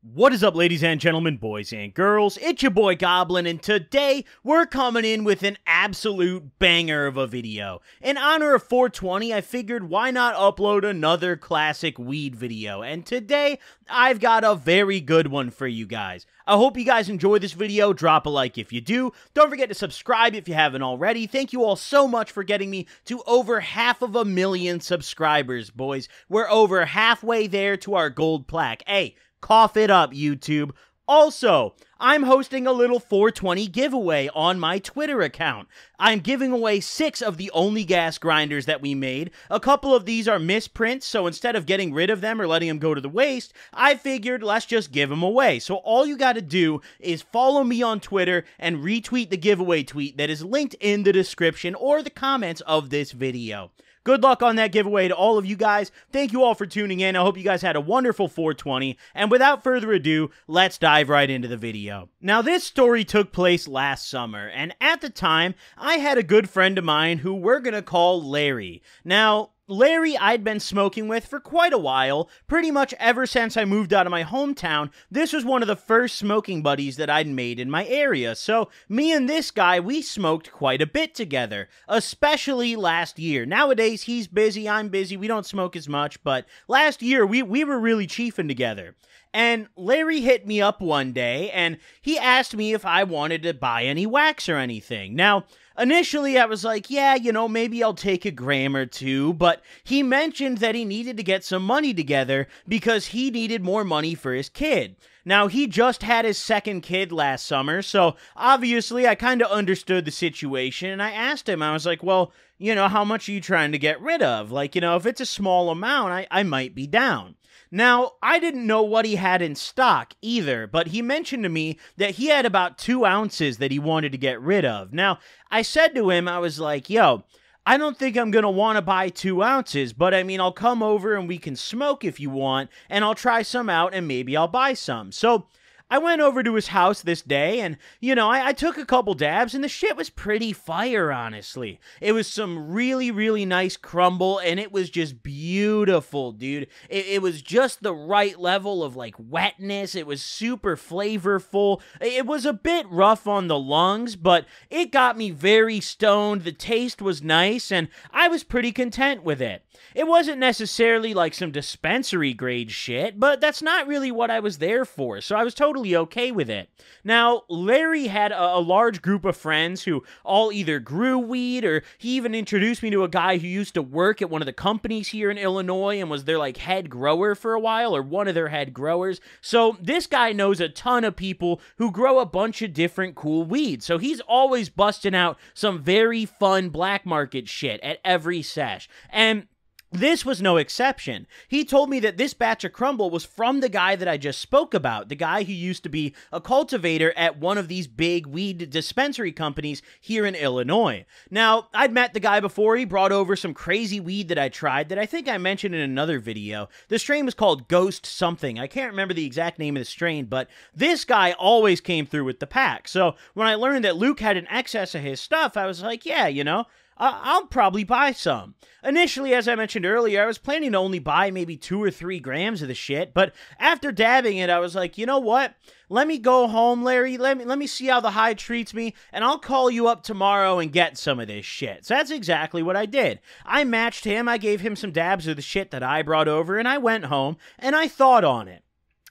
What is up, ladies and gentlemen, boys and girls? It's your boy Goblin, and today we're coming in with an absolute banger of a video. In honor of 420, I figured why not upload another classic weed video, and today I've got a very good one for you guys. I hope you guys enjoy this video. Drop a like if you do. Don't forget to subscribe if you haven't already. Thank you all so much for getting me to over 500,000 subscribers, boys. We're over halfway there to our gold plaque. Hey, cough it up, YouTube. Also, I'm hosting a little 420 giveaway on my Twitter account. I'm giving away 6 of the only gas grinders that we made. A couple of these are misprints, so instead of getting rid of them or letting them go to the waste, I figured let's just give them away. So all you gotta do is follow me on Twitter and retweet the giveaway tweet that is linked in the description or the comments of this video. Good luck on that giveaway to all of you guys. Thank you all for tuning in. I hope you guys had a wonderful 420. And without further ado, let's dive right into the video. Now, this story took place last summer, and at the time, I had a good friend of mine who we're gonna call Larry. Now, Larry I'd been smoking with for quite a while, pretty much ever since I moved out of my hometown. This was one of the first smoking buddies that I'd made in my area, so me and this guy, we smoked quite a bit together, especially last year. Nowadays, he's busy, I'm busy, we don't smoke as much, but last year, we were really chiefing together. And Larry hit me up one day, and he asked me if I wanted to buy any wax or anything. Now, initially, I was like, yeah, you know, maybe I'll take a gram or two, but he mentioned that he needed to get some money together because he needed more money for his kid. Now, he just had his second kid last summer, so obviously I kind of understood the situation, and I asked him, I was like, well, you know, how much are you trying to get rid of? Like, you know, if it's a small amount, I might be down. Now, I didn't know what he had in stock either, but he mentioned to me that he had about 2 ounces that he wanted to get rid of. Now, I said to him, I was like, yo, I don't think I'm going to want to buy 2 ounces, but I mean, I'll come over and we can smoke if you want, and I'll try some out and maybe I'll buy some. So I went over to his house this day, and, you know, I took a couple dabs, and the shit was pretty fire, honestly. It was some really, really nice crumble, and it was just beautiful, dude. It was just the right level of, like, wetness. It was super flavorful. It was a bit rough on the lungs, but it got me very stoned. The taste was nice, and I was pretty content with it. It wasn't necessarily like some dispensary grade shit, but that's not really what I was there for, so I was totally okay with it. Now, Larry had a large group of friends who all either grew weed, or he even introduced me to a guy who used to work at one of the companies here in Illinois and was their like head grower for a while, or one of their head growers. So this guy knows a ton of people who grow a bunch of different cool weeds, so he's always busting out some very fun black market shit at every sesh. And this was no exception. He told me that this batch of crumble was from the guy that I just spoke about, the guy who used to be a cultivator at one of these big weed dispensary companies here in Illinois. Now, I'd met the guy before. He brought over some crazy weed that I tried that I think I mentioned in another video. The strain was called Ghost something. I can't remember the exact name of the strain, but this guy always came through with the pack. So when I learned that Luke had an excess of his stuff, I was like, yeah, you know, I'll probably buy some. Initially, as I mentioned earlier, I was planning to only buy maybe 2 or 3 grams of the shit, but after dabbing it, I was like, you know what? Let me go home, Larry. Let me see how the high treats me, and I'll call you up tomorrow and get some of this shit. So that's exactly what I did. I matched him, I gave him some dabs of the shit that I brought over, and I went home, and I thought on it.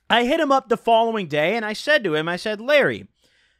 I hit him up the following day, and I said to him, I said, Larry,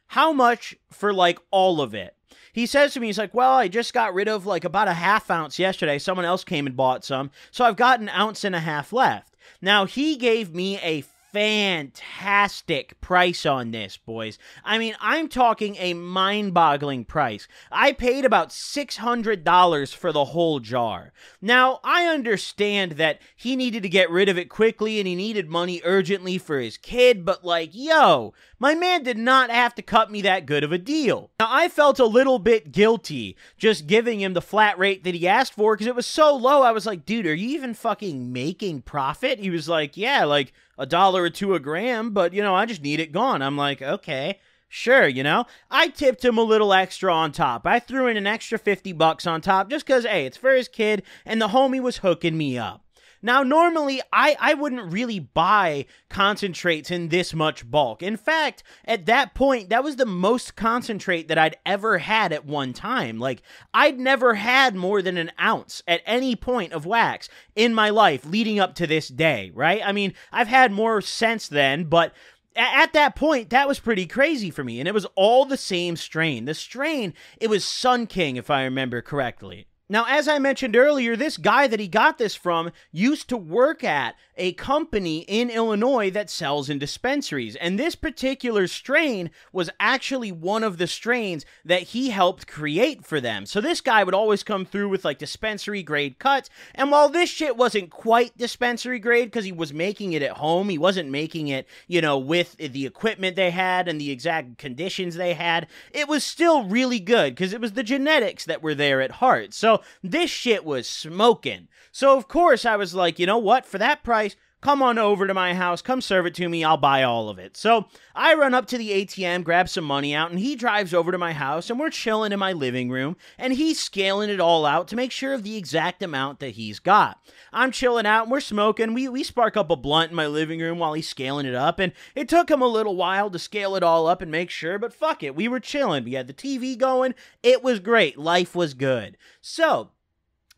how much for, like, all of it? He says to me, he's like, well, I just got rid of like about a ½ ounce yesterday. Someone else came and bought some, so I've got 1.5 ounces left. Now, he gave me a fantastic price on this, boys. I mean, I'm talking a mind-boggling price. I paid about $600 for the whole jar. Now, I understand that he needed to get rid of it quickly and he needed money urgently for his kid, but like, yo, my man did not have to cut me that good of a deal. Now, I felt a little bit guilty just giving him the flat rate that he asked for because it was so low. I was like, dude, are you even fucking making profit? He was like, yeah, like $1 or $2 a gram, but, you know, I just need it gone. I'm like, okay, sure, you know. I tipped him a little extra on top. I threw in an extra $50 on top just because, hey, it's for his kid, and the homie was hooking me up. Now, normally, I wouldn't really buy concentrates in this much bulk. In fact, at that point, that was the most concentrate that I'd ever had at one time. Like, I'd never had more than an ounce at any point of wax in my life leading up to this day, right? I mean, I've had more since then, but at that point, that was pretty crazy for me, and it was all the same strain. The strain, it was Sun King, if I remember correctly. Now, as I mentioned earlier, this guy that he got this from used to work at a company in Illinois that sells in dispensaries, and this particular strain was actually one of the strains that he helped create for them. So this guy would always come through with like dispensary grade cuts, and while this shit wasn't quite dispensary grade because he was making it at home, he wasn't making it, you know, with the equipment they had and the exact conditions they had, it was still really good because it was the genetics that were there at heart. So this shit was smoking. So of course I was like, you know what, for that price, come on over to my house, come serve it to me, I'll buy all of it. So I run up to the ATM, grab some money out, and he drives over to my house, and we're chilling in my living room, and he's scaling it all out to make sure of the exact amount that he's got. I'm chilling out, and we're smoking. We spark up a blunt in my living room while he's scaling it up, and it took him a little while to scale it all up and make sure, but fuck it, we were chilling. We had the TV going. It was great. Life was good. So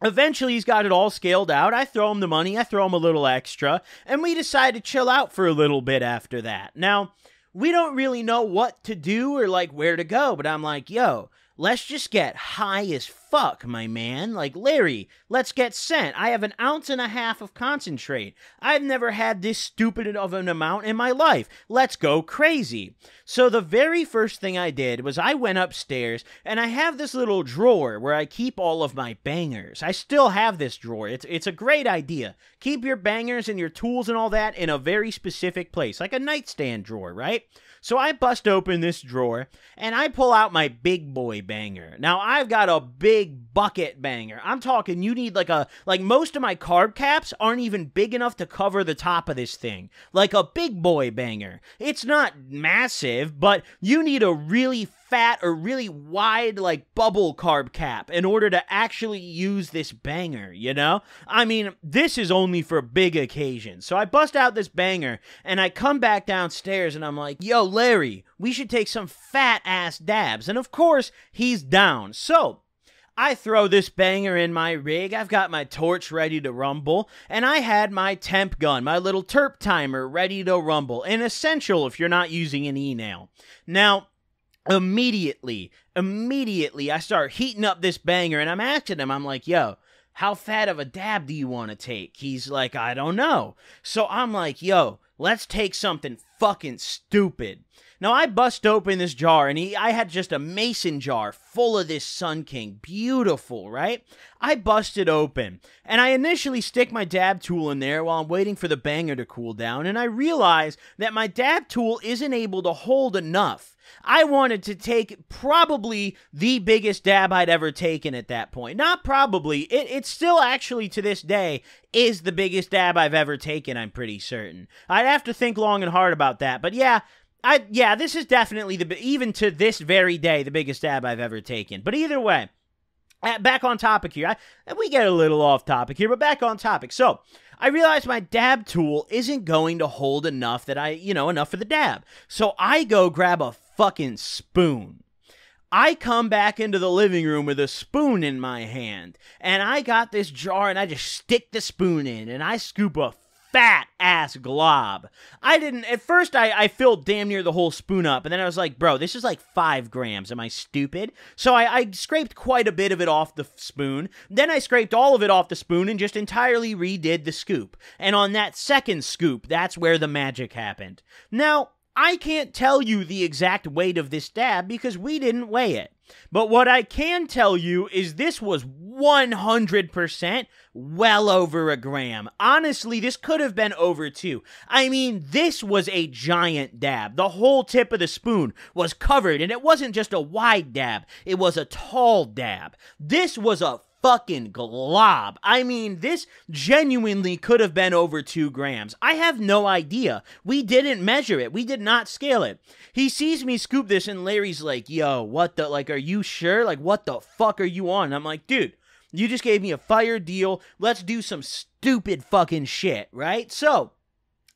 eventually, he's got it all scaled out. I throw him the money. I throw him a little extra. And we decide to chill out for a little bit after that. Now, we don't really know what to do or, like, where to go. But I'm like, yo, let's just get high as fuck, my man. Like, Larry, let's get sent. I have 1.5 ounces of concentrate. I've never had this stupid of an amount in my life. Let's go crazy. So the very first thing I did was I went upstairs, and I have this little drawer where I keep all of my bangers. I still have this drawer. It's a great idea. Keep your bangers and your tools and all that in a very specific place, like a nightstand drawer, right? So I bust open this drawer, and I pull out my big boy banger. Now, I've got a big bucket banger. I'm talking, you need like most of my carb caps aren't even big enough to cover the top of this thing. Like a big boy banger. It's not massive, but you need a really fat or really wide, like, bubble carb cap in order to actually use this banger, you know? I mean, this is only for big occasions. So I bust out this banger, and I come back downstairs, and I'm like, yo, Larry, we should take some fat-ass dabs. And of course, he's down. So I throw this banger in my rig, I've got my torch ready to rumble, and I had my temp gun, my little terp timer, ready to rumble. An essential if you're not using an e-nail. Now, Immediately, I start heating up this banger, and I'm asking him, I'm like, yo, how fat of a dab do you want to take? He's like, I don't know. So I'm like, yo, let's take something fucking stupid. Now, I bust open this jar, and I had just a mason jar full of this Sun King. Beautiful, right? I bust it open, and I initially stick my dab tool in there while I'm waiting for the banger to cool down, and I realize that my dab tool isn't able to hold enough. I wanted to take probably the biggest dab I'd ever taken at that point. Not probably. It still actually to this day is the biggest dab I've ever taken, I'm pretty certain. I'd have to think long and hard about that, but yeah, this is definitely, even to this very day, the biggest dab I've ever taken. But either way, back on topic here. We get a little off topic here, but back on topic. So, I realized my dab tool isn't going to hold enough enough for the dab. So I go grab a fucking spoon. I come back into the living room with a spoon in my hand, and I got this jar, and I just stick the spoon in, and I scoop a fat ass glob. At first I filled damn near the whole spoon up, and then I was like, bro, this is like 5 grams. Am I stupid? So I scraped quite a bit of it off the spoon. Then I scraped all of it off the spoon and just entirely redid the scoop. And on that second scoop, that's where the magic happened. Now, I can't tell you the exact weight of this dab because we didn't weigh it. But what I can tell you is this was 100% well over a gram. Honestly, this could have been over 2. I mean, this was a giant dab. The whole tip of the spoon was covered, and it wasn't just a wide dab. It was a tall dab. This was a fucking glob. I mean, this genuinely could have been over 2 grams. I have no idea. We didn't measure it. We did not scale it. He sees me scoop this, and Larry's like, yo, what the, like, are you sure? Like, what the fuck are you on? And I'm like, dude, You just gave me a fire deal. Let's do some stupid fucking shit, right? So,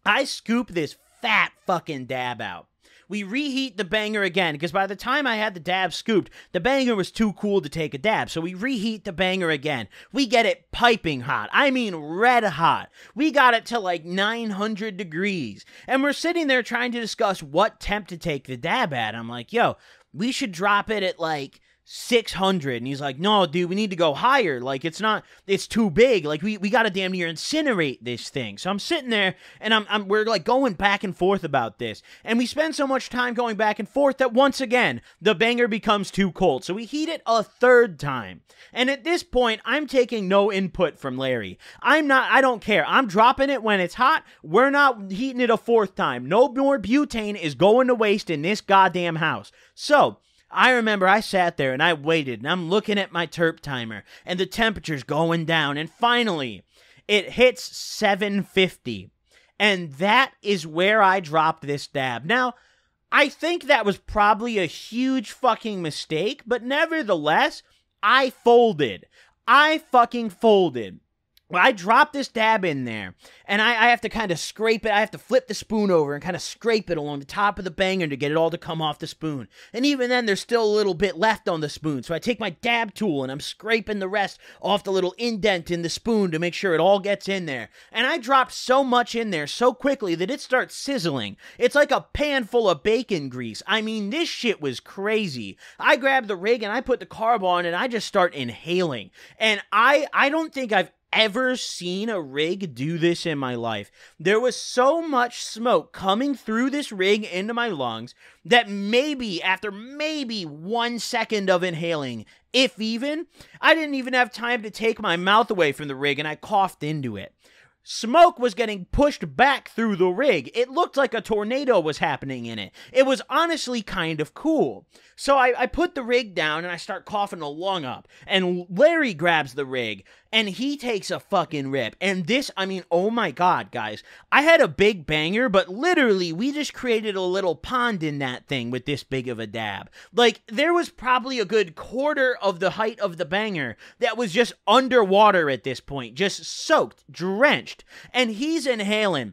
I scoop this fat fucking dab out. We reheat the banger again, because by the time I had the dab scooped, the banger was too cool to take a dab. So we reheat the banger again. We get it piping hot. I mean red hot. We got it to like 900 degrees. And we're sitting there trying to discuss what temp to take the dab at. I'm like, yo, we should drop it at like 600. And he's like, no, dude, we need to go higher. Like, it's too big. Like, we got to damn near incinerate this thing. So I'm sitting there and we're like going back and forth about this. And we spend so much time going back and forth that once again, the banger becomes too cold. So we heat it a third time. And at this point, I'm taking no input from Larry. I don't care. I'm dropping it when it's hot. We're not heating it a fourth time. No more butane is going to waste in this goddamn house. So, I remember I sat there and I waited and I'm looking at my terp timer and the temperature's going down and finally it hits 750 and that is where I dropped this dab. Now, I think that was probably a huge fucking mistake, but nevertheless, I folded. I fucking folded. Well, I dropped this dab in there, and I have to kind of scrape it. I have to flip the spoon over and kind of scrape it along the top of the banger to get it all to come off the spoon. And even then, there's still a little bit left on the spoon. So I take my dab tool, and I'm scraping the rest off the little indent in the spoon to make sure it all gets in there. And I dropped so much in there so quickly that it starts sizzling. It's like a pan full of bacon grease. I mean, this shit was crazy. I grabbed the rig, and I put the carb on, and I just start inhaling. And I don't think I've ever seen a rig do this in my life. There was so much smoke coming through this rig into my lungs that after maybe 1 second of inhaling, if even, I didn't even have time to take my mouth away from the rig and I coughed into it. Smoke was getting pushed back through the rig. It looked like a tornado was happening in it. It was honestly kind of cool. So I put the rig down and I start coughing a lung up. And Larry grabs the rig and he takes a fucking rip. And this, I mean, oh my God, guys. I had a big banger, but literally we just created a little pond in that thing with this big of a dab. Like, there was probably a good quarter of the height of the banger that was just underwater at this point. Just soaked, drenched. And he's inhaling.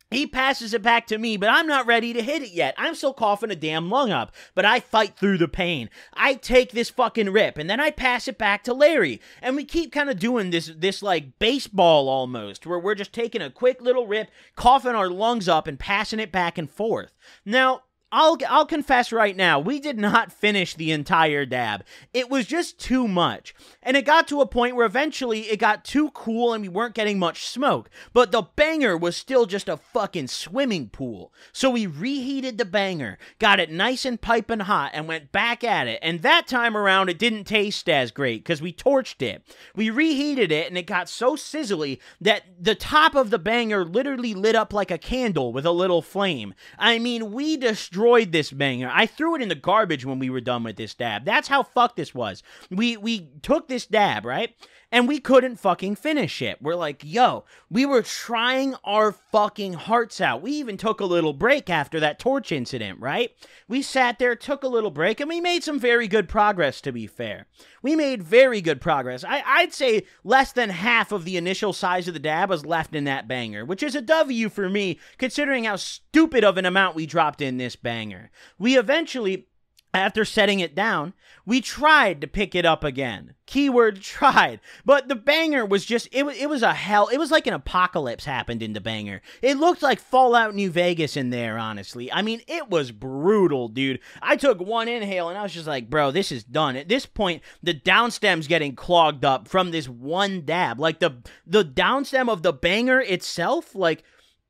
He passes it back to me, but I'm not ready to hit it yet. I'm still coughing a damn lung up, but I fight through the pain. I take this fucking rip, and then I pass it back to Larry. And we keep kind of doing this like baseball almost, where we're just taking a quick little rip, coughing our lungs up, and passing it back and forth. Now, I'll confess right now, we did not finish the entire dab. It was just too much. And it got to a point where eventually it got too cool and we weren't getting much smoke. But the banger was still just a fucking swimming pool. So we reheated the banger, got it nice and piping hot, and went back at it. And that time around, it didn't taste as great because we torched it. We reheated it and it got so sizzly that the top of the banger literally lit up like a candle with a little flame. I mean, we destroyed this banger. I threw it in the garbage when we were done with this dab. That's how fucked this was. We took this dab, right? And we couldn't fucking finish it. We're like, yo, we were trying our fucking hearts out. We even took a little break after that torch incident, right? We sat there, took a little break, and we made some very good progress, to be fair. We made very good progress. I'd say less than half of the initial size of the dab was left in that banger, which is a W for me, considering how stupid of an amount we dropped in this banger. We eventually, after setting it down, we tried to pick it up again. Keyword tried. But the banger was just, it was a hell. It was like an apocalypse happened in the banger. It looked like Fallout New Vegas in there, honestly. I mean, it was brutal, dude. I took one inhale and I was just like, bro, this is done. At this point, the downstem's getting clogged up from this one dab. Like, the downstem of the banger itself, like,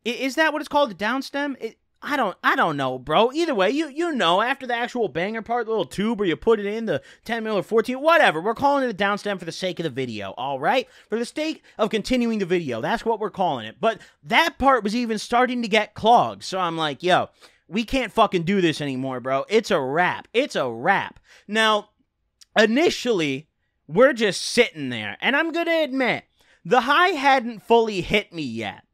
is that what it's called, the downstem? I don't know, bro. Either way, you know, after the actual banger part, the little tube where you put it in, the 10 mil or 14, whatever. We're calling it a downstem for the sake of the video, all right? For the sake of continuing the video, that's what we're calling it. But that part was even starting to get clogged, so I'm like, yo, we can't fucking do this anymore, bro. It's a wrap. It's a wrap. Now, initially, we're just sitting there, and I'm gonna admit, the high hadn't fully hit me yet.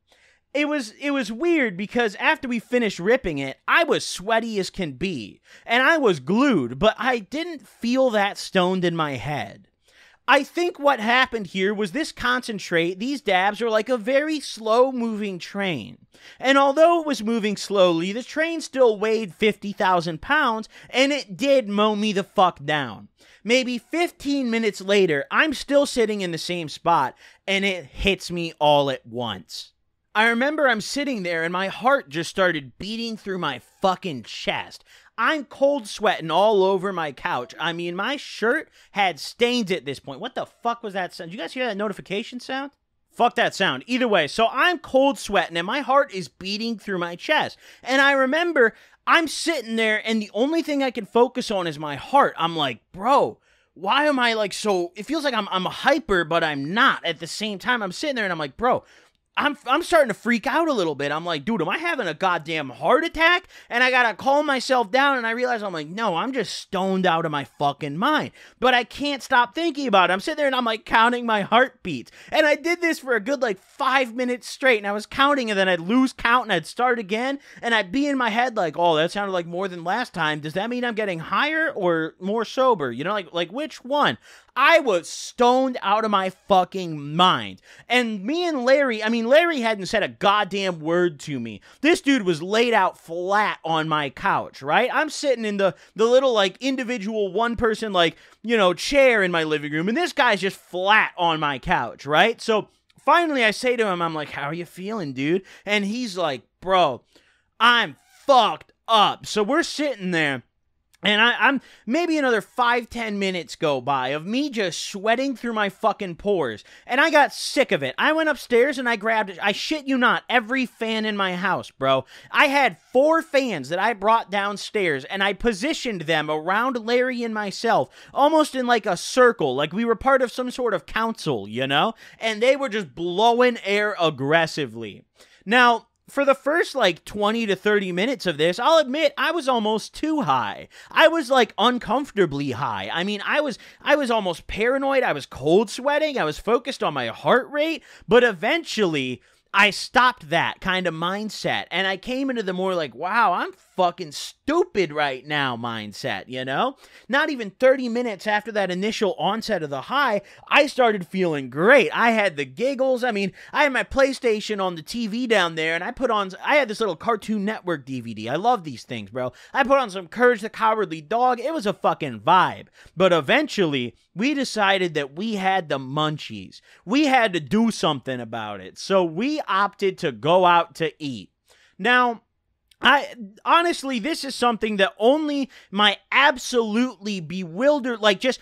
It was weird because after we finished ripping it, I was sweaty as can be, and I was glued, but I didn't feel that stoned in my head. I think what happened here was this concentrate, these dabs are like a very slow-moving train. And although it was moving slowly, the train still weighed 50,000 pounds, and it did mow me the fuck down. Maybe 15 minutes later, I'm still sitting in the same spot, and it hits me all at once. I remember I'm sitting there, and my heart just started beating through my fucking chest. I'm cold sweating all over my couch. I mean, my shirt had stains at this point. What the fuck was that sound? Did you guys hear that notification sound? Fuck that sound. Either way, so I'm cold sweating and my heart is beating through my chest. And I remember I'm sitting there and the only thing I can focus on is my heart. I'm like, bro, why am I like so... It feels like I'm hyper, but I'm not. At the same time, I'm sitting there and I'm like, bro... I'm starting to freak out a little bit. I'm like, dude, am I having a goddamn heart attack? And I gotta calm myself down, and I realize I'm like, no, I'm just stoned out of my fucking mind. But I can't stop thinking about it. I'm sitting there and I'm like counting my heartbeats. And I did this for a good like 5 minutes straight, and I was counting, and then I'd lose count, and I'd start again, and I'd be in my head like, oh, that sounded like more than last time. Does that mean I'm getting higher or more sober? You know, like which one? I was stoned out of my fucking mind. And me and Larry, I mean, Larry hadn't said a goddamn word to me. This dude was laid out flat on my couch, right? I'm sitting in the little, like, individual one-person, like, you know, chair in my living room, and this guy's just flat on my couch, right? So finally I say to him, I'm like, how are you feeling, dude? And he's like, bro, I'm fucked up. So we're sitting there. And I'm maybe another 5-10 minutes go by of me just sweating through my fucking pores. And I got sick of it. I went upstairs and I grabbed, I shit you not, every fan in my house, bro. I had 4 fans that I brought downstairs and I positioned them around Larry and myself, almost in like a circle, like we were part of some sort of council, you know? And they were just blowing air aggressively. Now, for the first, like, 20 to 30 minutes of this, I'll admit, I was almost too high. I was, like, uncomfortably high. I mean, I was almost paranoid. I was cold sweating. I was focused on my heart rate. But eventually, I stopped that kind of mindset. And I came into the more like, wow, I'm fucking stupid right now mindset, you know? Not even 30 minutes after that initial onset of the high, I started feeling great. I had the giggles. I mean, I had my PlayStation on the TV down there, and I had this little Cartoon Network DVD. I love these things, bro. I put on some Courage the Cowardly Dog. It was a fucking vibe. But eventually, we decided that we had the munchies. We had to do something about it. So we opted to go out to eat. Now, honestly, this is something that only my absolutely bewildered, like just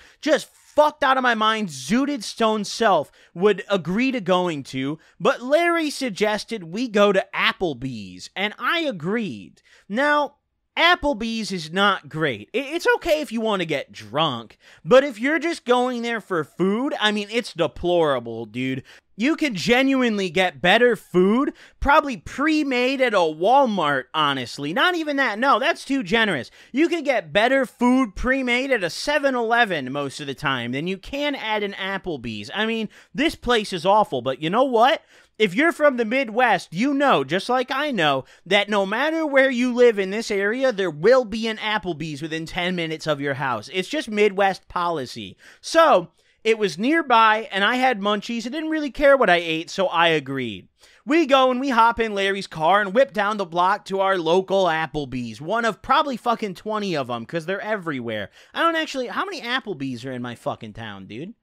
fucked out of my mind, zooted stone self would agree to going to, but Larry suggested we go to Applebee's, and I agreed. Now, Applebee's is not great. It's okay if you want to get drunk, but if you're just going there for food, I mean, it's deplorable, dude. You can genuinely get better food, probably pre-made at a Walmart, honestly. Not even that. No, that's too generous. You can get better food pre-made at a 7-Eleven most of the time than you can at an Applebee's. I mean, this place is awful, but you know what? If you're from the Midwest, you know, just like I know, that no matter where you live in this area, there will be an Applebee's within 10 minutes of your house. It's just Midwest policy. So, it was nearby, and I had munchies. I didn't really care what I ate, so I agreed. We go and we hop in Larry's car and whip down the block to our local Applebee's. One of probably fucking 20 of them, because they're everywhere. I don't actually... How many Applebee's are in my fucking town, dude?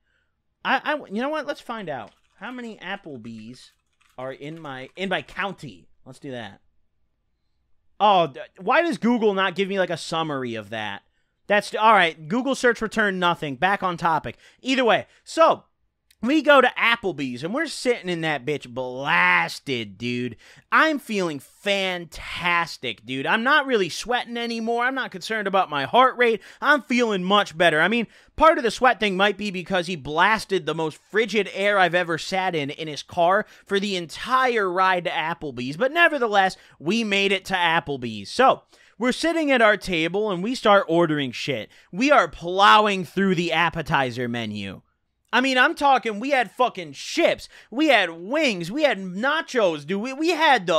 You know what? Let's find out. How many Applebee's are in my county? Let's do that. Oh, why does Google not give me, like, a summary of that? That's, all right, Google search returned nothing. Back on topic. Either way, so, we go to Applebee's, and we're sitting in that bitch blasted, dude. I'm feeling fantastic, dude. I'm not really sweating anymore. I'm not concerned about my heart rate. I'm feeling much better. I mean, part of the sweat thing might be because he blasted the most frigid air I've ever sat in his car for the entire ride to Applebee's. But nevertheless, we made it to Applebee's. So, we're sitting at our table and we start ordering shit. We are plowing through the appetizer menu. I mean, I'm talking, we had fucking chips, we had wings, we had nachos, dude. We had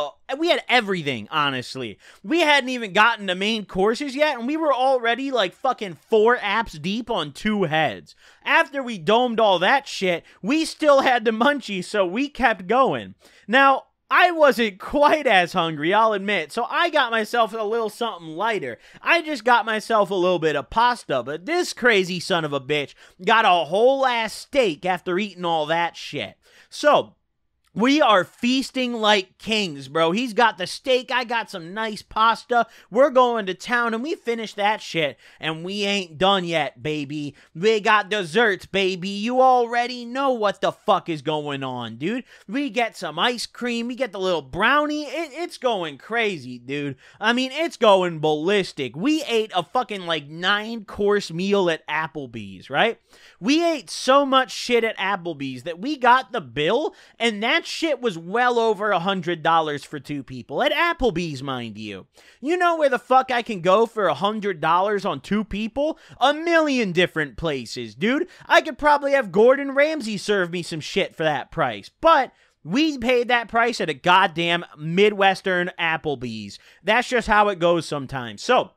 everything, honestly. We hadn't even gotten the main courses yet, and we were already like fucking 4 apps deep on 2 heads. After we domed all that shit, we still had the munchies, so we kept going. Now, I wasn't quite as hungry, I'll admit, so I got myself a little something lighter. I just got myself a little bit of pasta, but this crazy son of a bitch got a whole ass steak after eating all that shit. So, we are feasting like kings, bro. He's got the steak, I got some nice pasta. We're going to town, and we finished that shit, and we ain't done yet, baby. We got desserts, baby. You already know what the fuck is going on, dude. We get some ice cream, we get the little brownie. It's going crazy, dude. I mean, it's going ballistic. We ate a fucking like 9-course meal at Applebee's, right? We ate so much shit at Applebee's that we got the bill, and that shit was well over $100 for 2 people. At Applebee's, mind you. You know where the fuck I can go for $100 on 2 people? A million different places, dude. I could probably have Gordon Ramsay serve me some shit for that price. But we paid that price at a goddamn Midwestern Applebee's. That's just how it goes sometimes. So,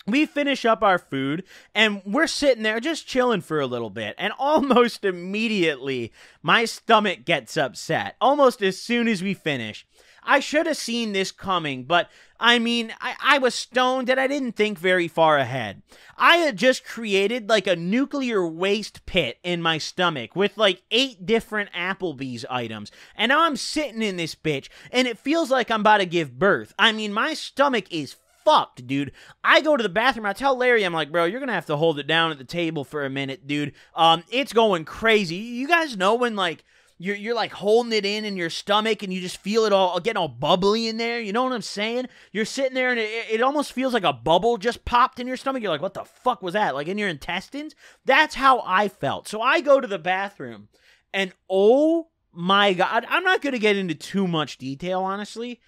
we finish up our food, and we're sitting there just chilling for a little bit, and almost immediately, my stomach gets upset, almost as soon as we finish. I should have seen this coming, but, I mean, I was stoned, and I didn't think very far ahead. I had just created, like, a nuclear waste pit in my stomach with, like, 8 different Applebee's items, and now I'm sitting in this bitch, and it feels like I'm about to give birth. I mean, my stomach is fucked, dude. I go to the bathroom, I tell Larry, I'm like, bro, you're gonna have to hold it down at the table for a minute, dude. It's going crazy. You guys know when, like, you're like holding it in your stomach and you just feel it all getting all bubbly in there? You know what I'm saying? You're sitting there and it almost feels like a bubble just popped in your stomach. You're like, what the fuck was that? Like in your intestines? That's how I felt. So I go to the bathroom and oh my God, I'm not gonna get into too much detail, honestly.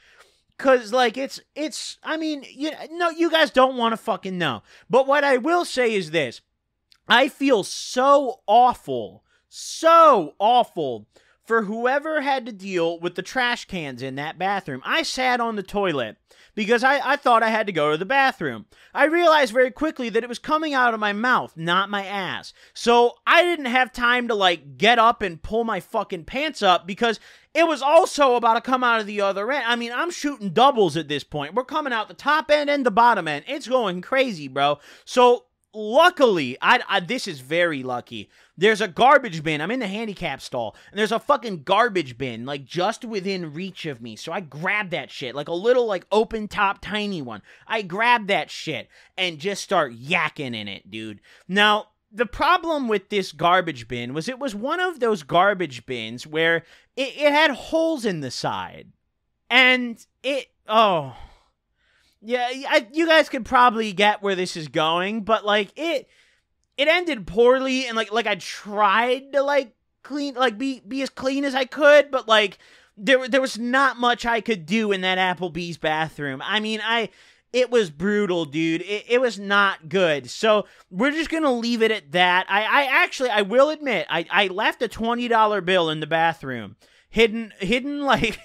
Cause, like, I mean, you guys don't want to fucking know. But what I will say is this. I feel so awful for whoever had to deal with the trash cans in that bathroom. I sat on the toilet because I thought I had to go to the bathroom. I realized very quickly that it was coming out of my mouth, not my ass. So I didn't have time to, like, get up and pull my fucking pants up because it was also about to come out of the other end. I mean, I'm shooting doubles at this point. We're coming out the top end and the bottom end. It's going crazy, bro. So, luckily, this is very lucky. There's a garbage bin. I'm in the handicap stall, and there's a fucking garbage bin, like, just within reach of me. So I grabbed that shit, like a little, like, open top tiny one. I grabbed that shit and just start yakking in it, dude. Now, the problem with this garbage bin was it was one of those garbage bins where it had holes in the side. And yeah, you guys could probably get where this is going, but, like, it ended poorly, and, like I tried to, like, clean, like, be as clean as I could, but, like, there was not much I could do in that Applebee's bathroom. I mean, it was brutal, dude. It was not good. So we're just going to leave it at that. I will admit, I left a $20 bill in the bathroom. Hidden like,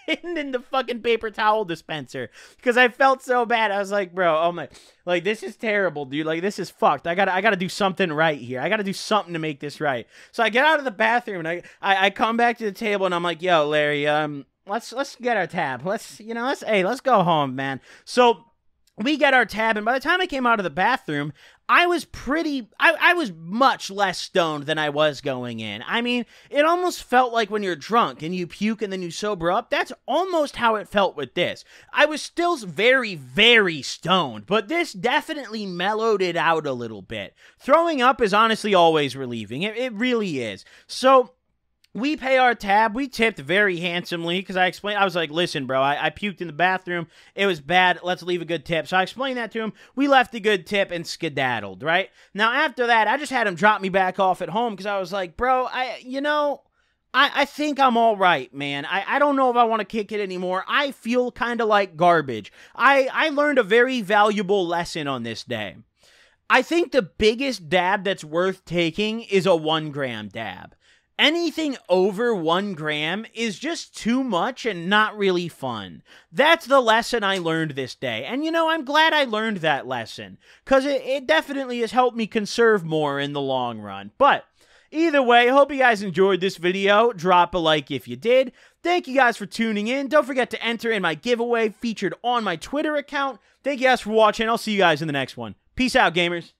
hidden in the fucking paper towel dispenser. Because I felt so bad. I was like, bro, oh my, like, this is terrible, dude. Like, this is fucked. I gotta do something right here. I gotta do something to make this right. So I get out of the bathroom, and I come back to the table, and I'm like, yo, Larry, let's get our tab. Let's go home, man. So we get our tab, and by the time I came out of the bathroom, I was I was much less stoned than I was going in. I mean, it almost felt like when you're drunk and you puke and then you sober up. That's almost how it felt with this. I was still very, very stoned, but this definitely mellowed it out a little bit. Throwing up is honestly always relieving. It really is. So we pay our tab. We tipped very handsomely because I was like, listen, bro, I puked in the bathroom. It was bad. Let's leave a good tip. So I explained that to him. We left a good tip and skedaddled, right? Now, after that, I just had him drop me back off at home because I was like, bro, I think I'm all right, man. I don't know if I want to kick it anymore. I feel kind of like garbage. I learned a very valuable lesson on this day. I think the biggest dab that's worth taking is a 1 gram dab. Anything over 1 gram is just too much and not really fun. That's the lesson I learned this day. And you know, I'm glad I learned that lesson, because it definitely has helped me conserve more in the long run. But either way, I hope you guys enjoyed this video. Drop a like if you did. Thank you guys for tuning in. Don't forget to enter in my giveaway featured on my Twitter account. Thank you guys for watching. I'll see you guys in the next one. Peace out, gamers.